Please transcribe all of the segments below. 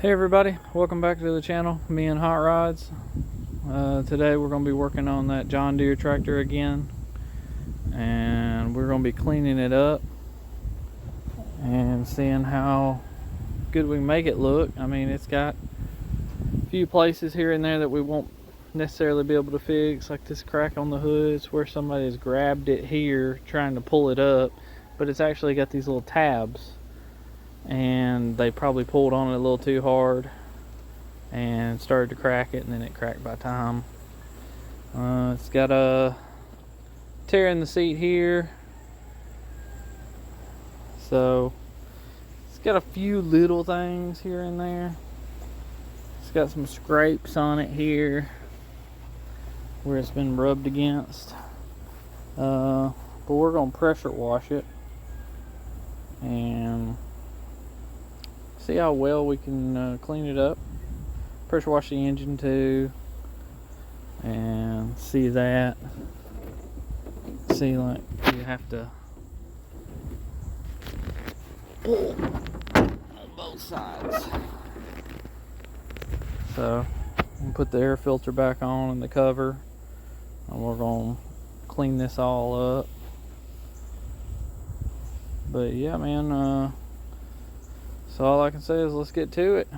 Hey everybody, welcome back to the channel, me and Hot Rods. Today we're going to be working on that John Deere tractor again, and we're going to be cleaning it up and seeing how good we can make it look. I mean, it's got a few places here and there that we won't necessarily be able to fix, like this crack on the hood. It's where somebody's grabbed it here trying to pull it up, but it's actually got these little tabs, and they probably pulled on it a little too hard and started to crack it, and then it cracked by time. It's got a tear in the seat here, so it's got a few little things here and there. It's got some scrapes on it here where it's been rubbed against, but we're going to pressure wash it and see how well we can clean it up. Pressure wash the engine too, and see that. See, like, you have to pull on both sides. So we'll put the air filter back on and the cover, and we're gonna clean this all up. But yeah, man, so all I can say is let's get to it.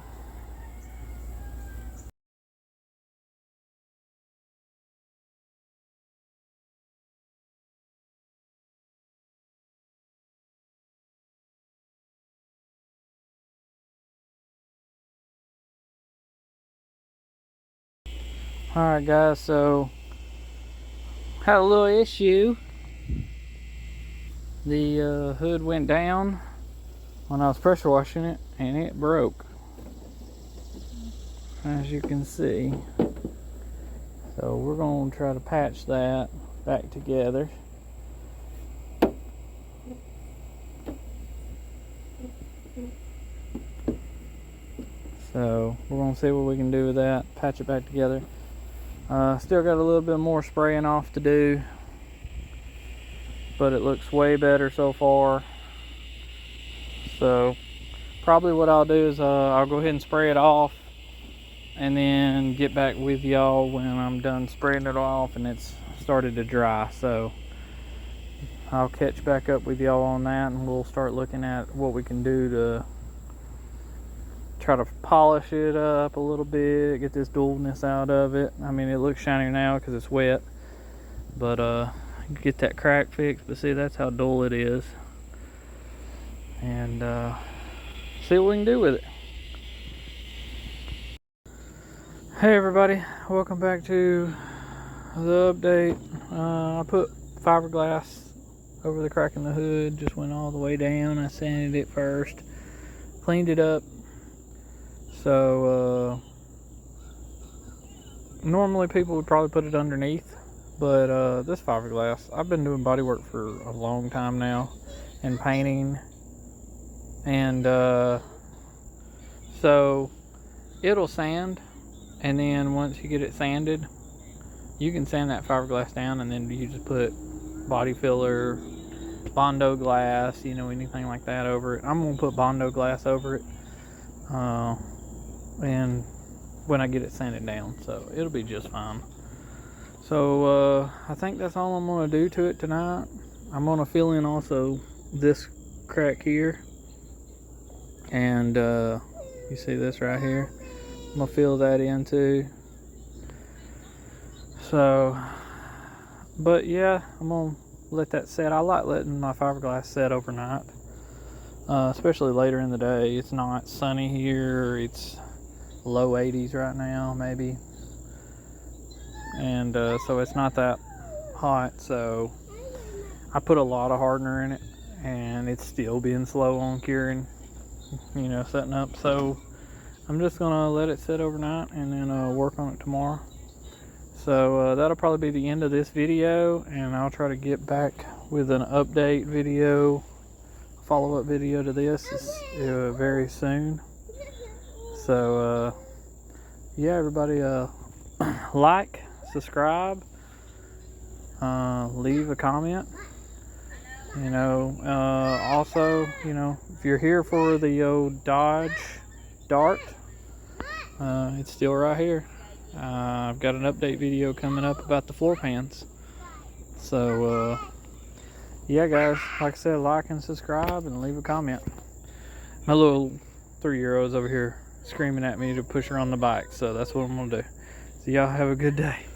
Alright guys, so had a little issue. The hood went down when I was pressure washing it, and it broke, as you can see. So we're going to try to patch that back together. So we're going to see what we can do with that, patch it back together. Still got a little bit more spraying off to do, but it looks way better so far. So probably what I'll do is I'll go ahead and spray it off, and then get back with y'all when I'm done spraying it off and it's started to dry. So I'll catch back up with y'all on that, and we'll start looking at what we can do to try to polish it up a little bit, get this dullness out of it. I mean, it looks shinier now because it's wet, but get that crack fixed. But see, that's how dull it is, and see what we can do with it. Hey everybody, welcome back to the update. I put fiberglass over the crack in the hood, just went all the way down. I sanded it first, cleaned it up. So normally people would probably put it underneath, but this fiberglass, I've been doing body work for a long time now and painting, and so it'll sand, and then once you get it sanded, you can sand that fiberglass down, and then you just put body filler, Bondo glass, you know, anything like that over it. I'm gonna put Bondo glass over it, and when I get it sanded down, so it'll be just fine. So I think that's all I'm gonna do to it tonight. I'm gonna fill in also this crack here, and you see this right here, I'm gonna fill that in too. So, but yeah, I'm gonna let that set. I like letting my fiberglass set overnight, especially later in the day. It's not sunny here, it's low 80s right now maybe, and so it's not that hot. So I put a lot of hardener in it, and it's still being slow on curing, you know, setting up. So I'm just gonna let it sit overnight and then work on it tomorrow. So that'll probably be the end of this video, and I'll try to get back with an update video, follow-up video to this very soon. So yeah, everybody, like, subscribe, leave a comment, you know. Also, you know, if you're here for the old Dodge Dart, It's still right here. I've got an update video coming up about the floor pans. So, yeah, guys, like I said, like and subscribe and leave a comment. My little 3-year-old's over here screaming at me to push her on the bike, so that's what I'm gonna do. So y'all have a good day.